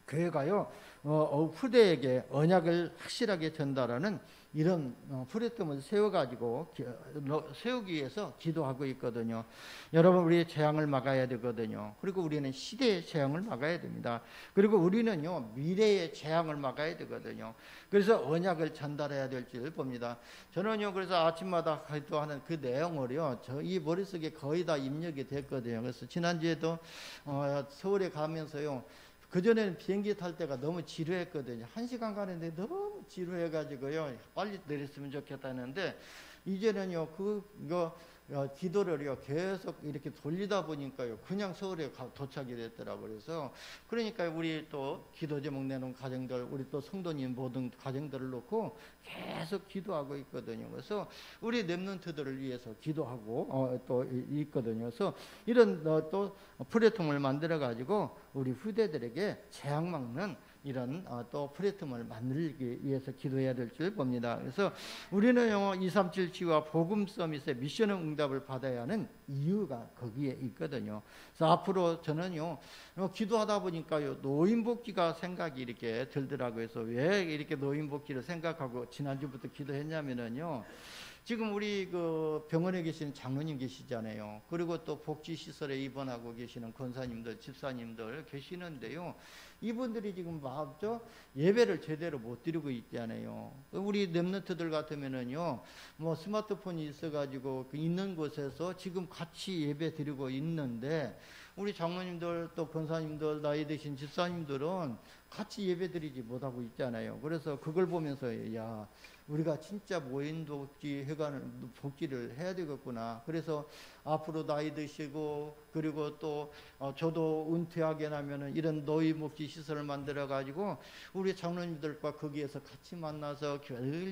교회가요 후대에게 언약을 확실하게 전달하는 이런 프레텀을 세우기 위해서 기도하고 있거든요. 여러분 우리의 재앙을 막아야 되거든요. 그리고 우리는 시대의 재앙을 막아야 됩니다. 그리고 우리는요 미래의 재앙을 막아야 되거든요. 그래서 언약을 전달해야 될 줄 봅니다. 저는요 그래서 아침마다 기도하는 그 내용을요 이 머릿속에 거의 다 입력이 됐거든요. 그래서 지난주에도 서울에 가면서요 그전에는 비행기 탈 때가 너무 지루했거든요. 1시간 가는데 너무 지루해가지고요. 빨리 내렸으면 좋겠다는데, 이제는요, 기도를요, 계속 이렇게 돌리다 보니까요, 그냥 서울에 도착이 됐더라고요. 그래서, 그러니까 우리 또 기도 제목 내놓은 가정들, 우리 또 성도님 모든 가정들을 놓고 계속 기도하고 있거든요. 그래서 우리 렘넌트들을 위해서 기도하고 또 있거든요. 그래서 이런 또 플랫폼을 만들어 가지고 우리 후대들에게 재앙 막는 이런 또 플랫폼을 만들기 위해서 기도해야 될 줄 봅니다. 그래서 우리는요, 237 치유와 복음 서밋의 미션 응답을 받아야 하는 이유가 거기에 있거든요. 그래서 앞으로 저는요, 기도하다 보니까요, 노인복지가 생각이 이렇게 들더라고요. 그래서 왜 이렇게 노인복지를 생각하고 지난주부터 기도했냐면요, 지금 우리 그 병원에 계시는 장로님 계시잖아요. 그리고 또 복지시설에 입원하고 계시는 권사님들, 집사님들 계시는데요. 이분들이 지금 예배를 제대로 못 드리고 있잖아요. 우리 렘넌트들 같으면은요, 뭐 스마트폰이 있어가지고 있는 곳에서 지금 같이 예배 드리고 있는데, 우리 장로님들 또 권사님들 나이 드신 집사님들은 같이 예배 드리지 못하고 있잖아요. 그래서 그걸 보면서 야, 우리가 진짜 노인복지 복지를 해야 되겠구나. 그래서 앞으로 나이 드시고, 그리고 또 저도 은퇴하게 나면은 이런 노인복지 시설을 만들어 가지고 우리 장로님들과 거기에서 같이 만나서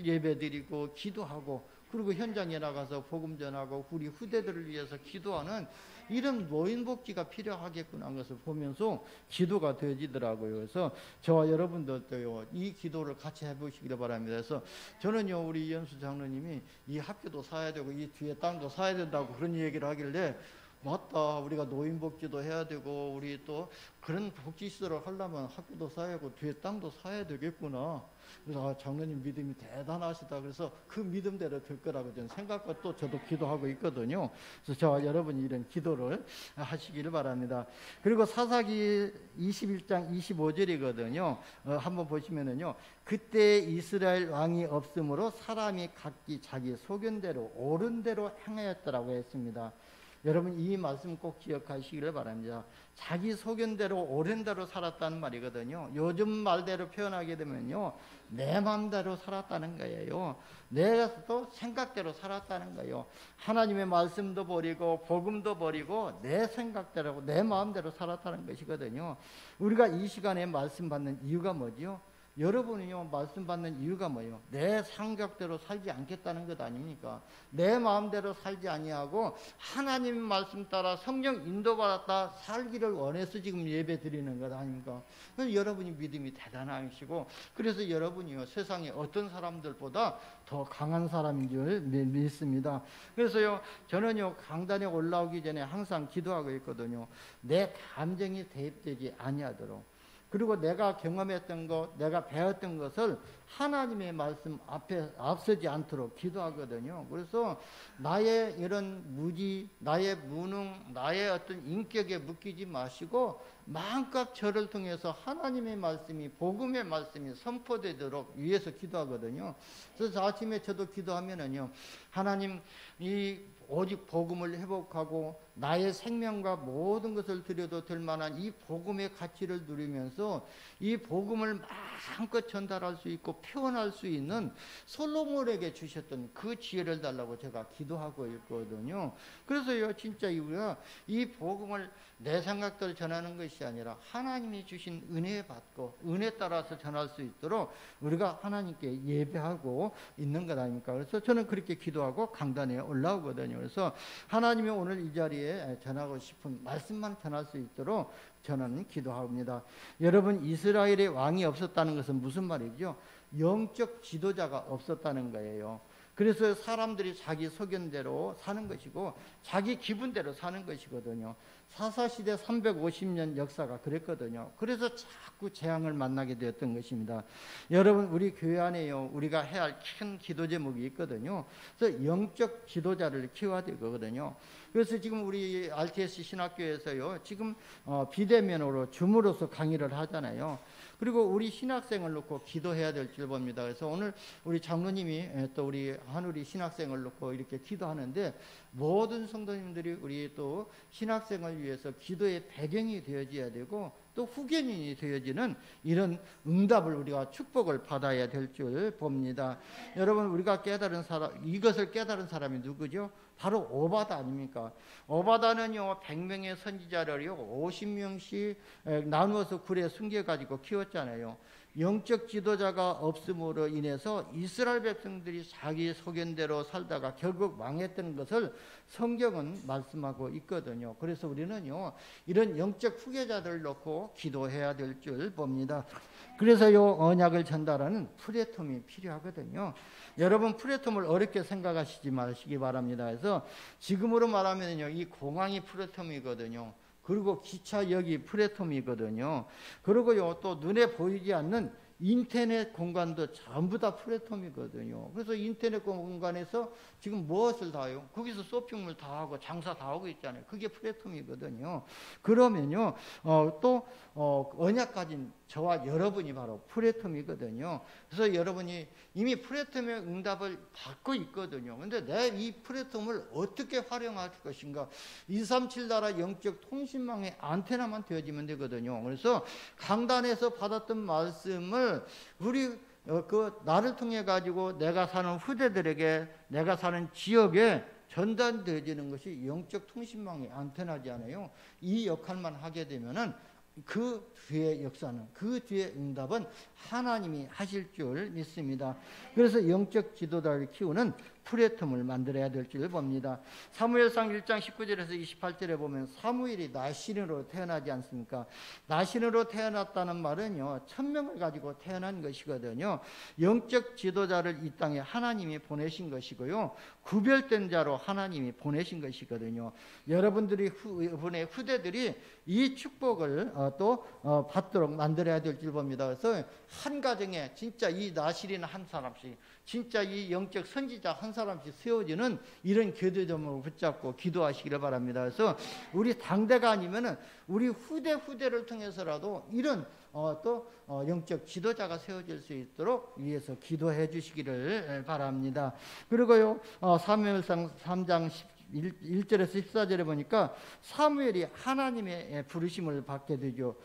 예배 드리고 기도하고, 그리고 현장에 나가서 복음 전하고 우리 후대들을 위해서 기도하는 이런 노인복지가 필요하겠구나 하는 것을 보면서 기도가 되어지더라고요. 그래서 저와 여러분들도요, 이 기도를 같이 해보시기를 바랍니다. 그래서 저는요, 우리 이현수 장로님이 이 학교도 사야 되고 이 뒤에 땅도 사야 된다고 그런 얘기를 하길래, 맞다, 우리가 노인복지도 해야 되고 우리 또 그런 복지시설을 하려면 학교도 사야 하고 뒤에 땅도 사야 되겠구나. 그래서 장로님 믿음이 대단하시다. 그래서 그 믿음대로 될 거라고 저는 생각과 또 저도 기도하고 있거든요. 그래서 저와 여러분이 이런 기도를 하시기를 바랍니다. 그리고 사사기 21장 25절이거든요. 한번 보시면은요, 그때 이스라엘 왕이 없으므로 사람이 각기 자기 소견대로 옳은 대로 행하였더라고 했습니다. 여러분 이 말씀 꼭 기억하시기를 바랍니다. 자기 소견대로 옳은 대로 살았다는 말이거든요. 요즘 말대로 표현하게 되면요, 내 마음대로 살았다는 거예요. 내 또 생각대로 살았다는 거예요. 하나님의 말씀도 버리고 복음도 버리고 내 생각대로 내 마음대로 살았다는 것이거든요. 우리가 이 시간에 말씀 받는 이유가 뭐지요? 여러분이요, 말씀 받는 이유가 뭐예요? 내 생각대로 살지 않겠다는 것 아닙니까? 내 마음대로 살지 아니하고 하나님의 말씀 따라 성령 인도받았다 살기를 원해서 지금 예배 드리는 것 아닙니까? 그래서 여러분이 믿음이 대단하시고, 그래서 여러분이요, 세상에 어떤 사람들보다 더 강한 사람인 줄 믿습니다. 그래서요, 저는요, 강단에 올라오기 전에 항상 기도하고 있거든요. 내 감정이 대입되지 아니하도록, 그리고 내가 경험했던 것, 내가 배웠던 것을 하나님의 말씀 앞에 앞서지 않도록 기도하거든요. 그래서 나의 이런 무지, 나의 무능, 나의 어떤 인격에 묶이지 마시고 마음껏 저를 통해서 하나님의 말씀이, 복음의 말씀이 선포되도록 위해서 기도하거든요. 그래서 아침에 저도 기도하면은요, 하나님, 이 오직 복음을 회복하고 나의 생명과 모든 것을 드려도 될 만한 이 복음의 가치를 누리면서 이 복음을 마음껏 전달할 수 있고 표현할 수 있는 솔로몬에게 주셨던 그 지혜를 달라고 제가 기도하고 있거든요. 그래서요, 진짜 우리가 이 복음을 내 생각대로 전하는 것이 아니라 하나님이 주신 은혜 받고 은혜 따라서 전할 수 있도록 우리가 하나님께 예배하고 있는 것 아닙니까? 그래서 저는 그렇게 기도하고 강단에 올라오거든요. 그래서 하나님이 오늘 이 자리에 전하고 싶은 말씀만 전할 수 있도록 저는 기도합니다. 여러분, 이스라엘의 왕이 없었다는 것은 무슨 말이죠? 영적 지도자가 없었다는 거예요. 그래서 사람들이 자기 소견대로 사는 것이고 자기 기분대로 사는 것이거든요. 사사시대 350년 역사가 그랬거든요. 그래서 자꾸 재앙을 만나게 되었던 것입니다. 여러분, 우리 교회 안에요, 우리가 해야 할 큰 기도 제목이 있거든요. 그래서 영적 지도자를 키워야 되거든요. 그래서 지금 우리 RTS 신학교에서요, 지금 비대면으로 줌으로서 강의를 하잖아요. 그리고 우리 신학생을 놓고 기도해야 될 줄 봅니다. 그래서 오늘 우리 장로님이 또 우리 한우리 신학생을 놓고 이렇게 기도하는데, 모든 성도님들이 우리 또 신학생을 사람을 위해서 기도의 배경이 되어져야 되고 또 후견인이 되어지는 이런 응답을 우리가 축복을 받아야 될 줄 봅니다. 여러분, 우리가 깨달은 사람, 이것을 깨달은 사람이 누구죠? 바로 오바다 아닙니까? 오바다는요 100명의 선지자를요 50명씩 나누어서 굴에 숨겨가지고 키웠잖아요. 영적 지도자가 없음으로 인해서 이스라엘 백성들이 자기 소견대로 살다가 결국 망했던 것을 성경은 말씀하고 있거든요. 그래서 우리는요 이런 영적 후계자들을 놓고 기도해야 될 줄 봅니다. 그래서 요 언약을 전달하는 프레톰이 필요하거든요. 여러분, 프레톰을 어렵게 생각하시지 마시기 바랍니다. 그래서 지금으로 말하면요 이 공항이 프레톰이거든요. 그리고 기차역이 프레톰이거든요. 그리고요 또 눈에 보이지 않는 인터넷 공간도 전부 다 프레톰이거든요. 그래서 인터넷 공간에서 지금 무엇을 다 해요? 거기서 쇼핑몰 다 하고 장사 다 하고 있잖아요. 그게 프레톰이거든요. 그러면요 또 언약 가진 저와 여러분이 바로 프레톰이거든요. 그래서 여러분이 이미 프레톰의 응답을 받고 있거든요. 근데 내 이 프레톰을 어떻게 활용할 것인가? 237 나라 영적 통신망의 안테나만 되어지면 되거든요. 그래서 강단에서 받았던 말씀을 우리 나를 통해 가지고 내가 사는 후대들에게, 내가 사는 지역에 전달되어지는 것이 영적 통신망의 안테나잖아요. 이 역할만 하게 되면은 그 뒤에 역사는, 그 뒤에 응답은 하나님이 하실 줄 믿습니다. 그래서 영적 지도자를 키우는 프레톰을 만들어야 될 줄 봅니다. 사무엘상 1장 19절에서 28절에 보면 사무엘이 나신으로 태어나지 않습니까? 나신으로 태어났다는 말은요 천명을 가지고 태어난 것이거든요. 영적 지도자를 이 땅에 하나님이 보내신 것이고요, 구별된 자로 하나님이 보내신 것이거든요. 여러분들이 여러분의 후대들이 이 축복을 받도록 만들어야 될 줄 봅니다. 그래서 한 가정에 진짜 이 나실인 한 사람씩, 진짜 이 영적 선지자 한 사람씩 세워지는 이런 교대점을 붙잡고 기도하시기를 바랍니다. 그래서 우리 당대가 아니면은 우리 후대를 통해서라도 이런 영적 지도자가 세워질 수 있도록 위해서 기도해 주시기를 바랍니다. 그리고요 사무엘상 3장 1절에서 14절에 보니까 사무엘이 하나님의 부르심을 받게 되죠.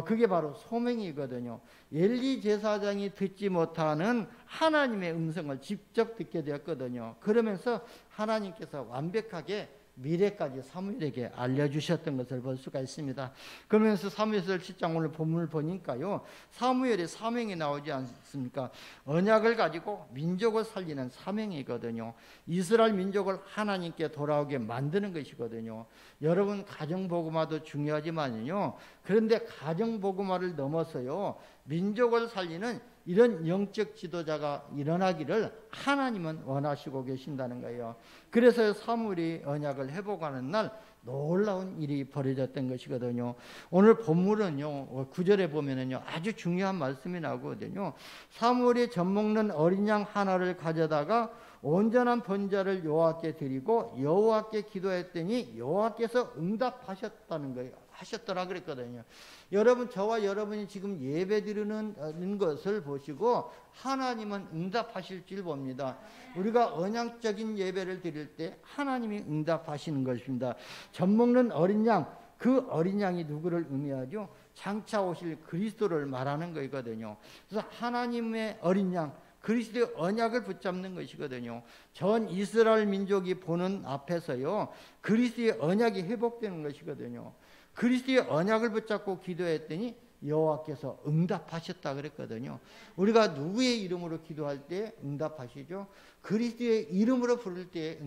그게 바로 소명이거든요. 엘리 제사장이 듣지 못하는 하나님의 음성을 직접 듣게 되었거든요. 그러면서 하나님께서 완벽하게 미래까지 사무엘에게 알려주셨던 것을 볼 수가 있습니다. 그러면서 사무엘서 7장 오늘 본문을 보니까요 사무엘의 사명이 나오지 않습니까? 언약을 가지고 민족을 살리는 사명이거든요. 이스라엘 민족을 하나님께 돌아오게 만드는 것이거든요. 여러분, 가정복음화도 중요하지만요, 그런데 가정복음화를 넘어서요 민족을 살리는 이런 영적 지도자가 일어나기를 하나님은 원하시고 계신다는 거예요. 그래서 사무엘이 언약을 회복하는 날 놀라운 일이 벌어졌던 것이거든요. 오늘 본문은요 9절에 보면은요 아주 중요한 말씀이 나오거든요. 사무엘이 젖 먹는 어린 양 하나를 가져다가 온전한 번제를 여호와께 드리고 여호와께 기도했더니 여호와께서 응답하셨다는 거예요. 하셨더라 그랬거든요. 여러분, 저와 여러분이 지금 예배 드리는 것을 보시고 하나님은 응답하실 줄 봅니다. 우리가 언약적인 예배를 드릴 때 하나님이 응답하시는 것입니다. 젖 먹는 어린 양, 그 어린 양이 누구를 의미하죠? 장차 오실 그리스도를 말하는 거거든요. 그래서 하나님의 어린 양, 그리스도의 언약을 붙잡는 것이거든요. 전 이스라엘 민족이 보는 앞에서요 그리스도의 언약이 회복되는 것이거든요. 그리스도의 언약을 붙잡고 기도했더니 여호와께서 응답하셨다 그랬거든요. 우리가 누구의 이름으로 기도할 때 응답하시죠? 그리스도의 이름으로 부를 때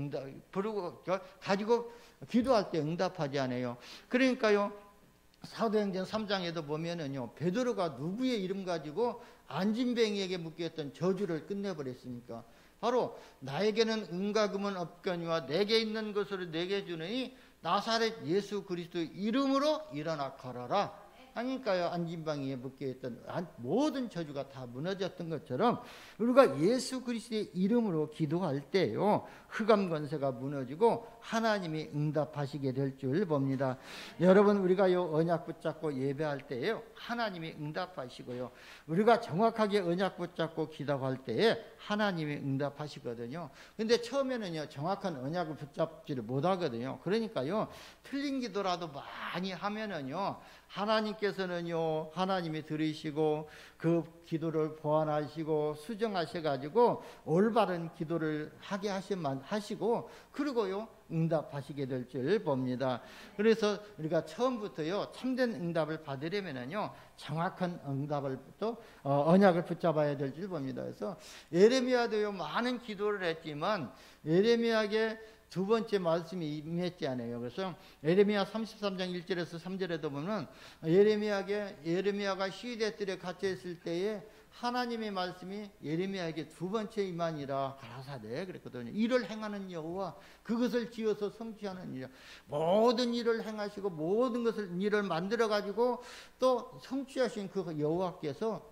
가지고 기도할 때 응답하지 않아요. 그러니까요 사도행전 3장에도 보면은요 베드로가 누구의 이름 가지고 안진뱅이에게 묶였던 저주를 끝내버렸습니까? 바로 나에게는 은과 금은 없거니와 내게 있는 것으로 내게 주느니 나사렛 예수 그리스도 이름으로 일어나 걸어라. 아니까요. 안진방위에 묶여있던 모든 저주가 다 무너졌던 것처럼 우리가 예수 그리스도의 이름으로 기도할 때요, 흑암 권세가 무너지고 하나님이 응답하시게 될 줄 봅니다. 여러분, 우리가요 언약 붙잡고 예배할 때요 하나님이 응답하시고요, 우리가 정확하게 언약 붙잡고 기도할 때에 하나님이 응답하시거든요. 근데 처음에는요 정확한 언약을 붙잡지를 못하거든요. 그러니까요 틀린 기도라도 많이 하면은요 하나님께서는요 하나님이 들으시고 그 기도를 보완하시고 수정하셔가지고 올바른 기도를 하게 하시고 그리고요 응답하시게 될 줄 봅니다. 그래서 우리가 처음부터요 참된 응답을 받으려면은요 정확한 응답을 또 언약을 붙잡아야 될 줄 봅니다. 그래서 예레미야도요 많은 기도를 했지만 예레미야에게 두 번째 말씀이 임했잖아요. 그래서 예레미야 33장 1절에서 3절에도 보면 예레미야가 시대 뜰에 갇혀 있을 때에 하나님의 말씀이 예레미야에게 두 번째 임하니라 가라사대 그랬거든요. 일을 행하는 여호와, 그것을 지어서 성취하는 일, 모든 일을 행하시고 모든 일을 만들어 가지고 또 성취하신 그 여호와께서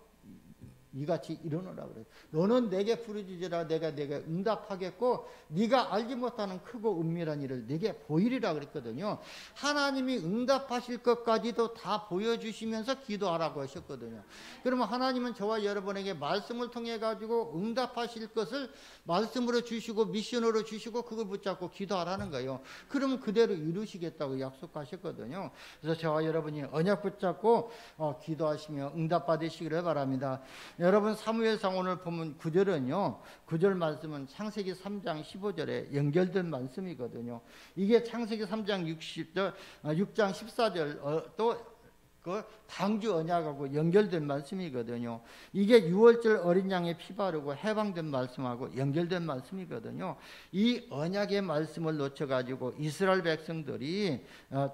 이같이 이르노라 그래요. 너는 내게 부르짖으라 내가 응답하겠고 네가 알지 못하는 크고 은밀한 일을 내게 보이리라 그랬거든요. 하나님이 응답하실 것까지도 다 보여주시면서 기도하라고 하셨거든요. 그러면 하나님은 저와 여러분에게 말씀을 통해 가지고 응답하실 것을 말씀으로 주시고 미션으로 주시고 그걸 붙잡고 기도하라는 거예요. 그러면 그대로 이루시겠다고 약속하셨거든요. 그래서 저와 여러분이 언약 붙잡고 기도하시며 응답 받으시기를 바랍니다. 여러분 사무엘상 오늘 보면 9절은요 9절 말씀은 창세기 3장 15절에 연결된 말씀이거든요. 이게 창세기 3장 6장 14절 또 그 방주 언약하고 연결된 말씀이거든요. 이게 6월절 어린 양의 피 바르고 해방된 말씀하고 연결된 말씀이거든요. 이 언약의 말씀을 놓쳐가지고 이스라엘 백성들이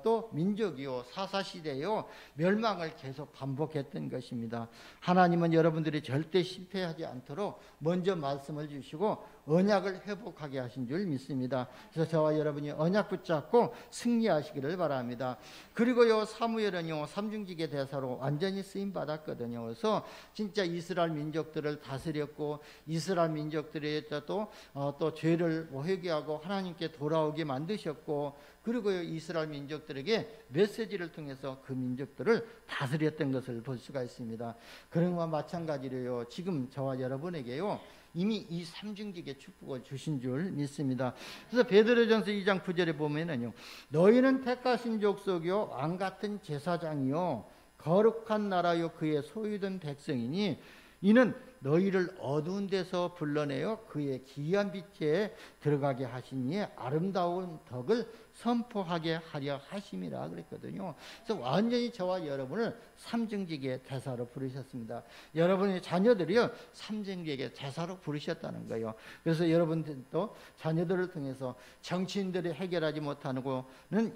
또 민족이요 사사시대요 멸망을 계속 반복했던 것입니다. 하나님은 여러분들이 절대 실패하지 않도록 먼저 말씀을 주시고 언약을 회복하게 하신 줄 믿습니다. 그래서 저와 여러분이 언약 붙잡고 승리하시기를 바랍니다. 그리고요 사무엘은요 삼중직의 대사로 완전히 쓰임 받았거든요. 그래서 진짜 이스라엘 민족들을 다스렸고 이스라엘 민족들이 또 죄를 회개하고 하나님께 돌아오게 만드셨고 그리고요 이스라엘 민족들에게 메시지를 통해서 그 민족들을 다스렸던 것을 볼 수가 있습니다. 그런 것과 마찬가지로요 지금 저와 여러분에게요 이미 이 삼중직의 축복을 주신 줄 믿습니다. 그래서 베드로전서 2장 9절에 보면은요 너희는 택하신 족속이요 왕 같은 제사장이요 거룩한 나라요 그의 소유된 백성이니 이는 너희를 어두운 데서 불러내어 그의 기이한 빛에 들어가게 하시니 아름다운 덕을 선포하게 하려 하심이라 그랬거든요. 그래서 완전히 저와 여러분을 삼중직의 대사로 부르셨습니다. 여러분의 자녀들이요 삼중직의 대사로 부르셨다는 거예요. 그래서 여러분들도 자녀들을 통해서 정치인들이 해결하지 못하는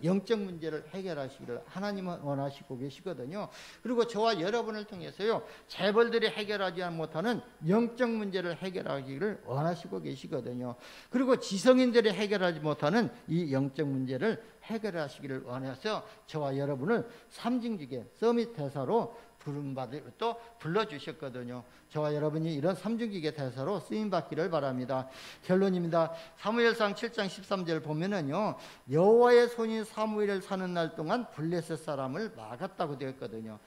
영적 문제를 해결하시기를 하나님은 원하시고 계시거든요. 그리고 저와 여러분을 통해서요 재벌들이 해결하지 못하는 영적 문제를 해결하기를 원하시고 계시거든요. 그리고 지성인들이 해결하지 못하는 이 영적 문제를 해결하시기를 원해서 저와 여러분을 삼중직의 서밋 대사로 부름받을 또 불러주셨거든요. 저와 여러분이 이런 삼중직의 대사로 쓰임받기를 바랍니다. 결론입니다. 사무엘상 7장 13절 보면은요 여호와의 손이 사무엘을 사는 날 동안 블레셋 사람을 막았다고 되었거든요.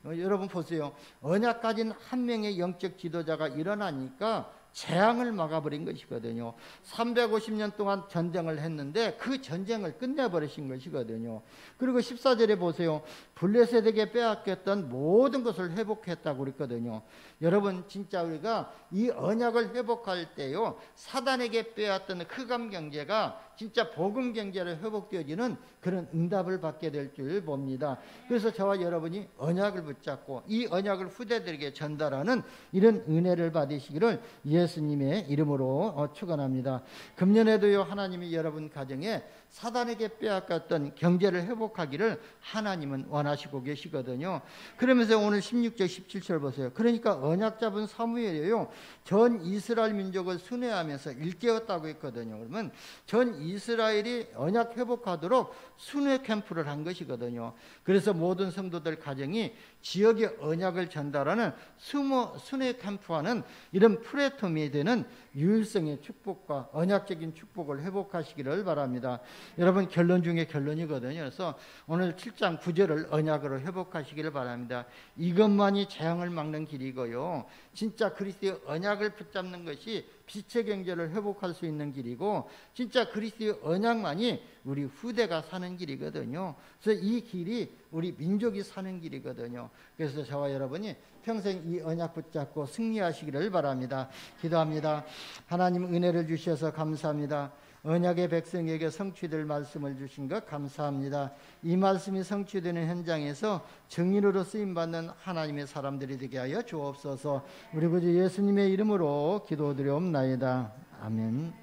여러분 보세요. 언약 가진 한 명의 영적 지도자가 일어나니까 재앙을 막아버린 것이거든요. 350년 동안 전쟁을 했는데 그 전쟁을 끝내버리신 것이거든요. 그리고 14절에 보세요. 블레셋에게 빼앗겼던 모든 것을 회복했다고 그랬거든요. 여러분 진짜 우리가 이 언약을 회복할 때요 사단에게 빼앗던 흑암 경제가 진짜 복음 경제로 회복되어지는 그런 응답을 받게 될 줄 봅니다. 그래서 저와 여러분이 언약을 붙잡고 이 언약을 후대들에게 전달하는 이런 은혜를 받으시기를 예수님의 이름으로 축원합니다. 금년에도요 하나님이 여러분 가정에 사단에게 빼앗겼던 경제를 회복하기를 하나님은 원하시고 계시거든요. 그러면서 오늘 16절 17절 보세요. 그러니까 언약 잡은 사무엘이요 전 이스라엘 민족을 순회하면서 일깨웠다고 했거든요. 그러면 전 이스라엘이 언약 회복하도록 순회 캠프를 한 것이거든요. 그래서 모든 성도들 가정이 지역의 언약을 전달하는 순회 캠프와는 이런 플랫폼이 되는 유일성의 축복과 언약적인 축복을 회복하시기를 바랍니다. 여러분 결론 중에 결론이거든요. 그래서 오늘 7장 9절을 언약으로 회복하시기를 바랍니다. 이것만이 재앙을 막는 길이고요. 진짜 그리스도의 언약을 붙잡는 것이 빛의 경제를 회복할 수 있는 길이고 진짜 그리스도의 언약만이 우리 후대가 사는 길이거든요. 그래서 이 길이 우리 민족이 사는 길이거든요. 그래서 저와 여러분이 평생 이 언약 붙잡고 승리하시기를 바랍니다. 기도합니다. 하나님 은혜를 주셔서 감사합니다. 언약의 백성에게 성취될 말씀을 주신 것 감사합니다. 이 말씀이 성취되는 현장에서 증인으로 쓰임받는 하나님의 사람들이 되게 하여 주옵소서. 우리 구주 예수님의 이름으로 기도드리옵나이다. 아멘.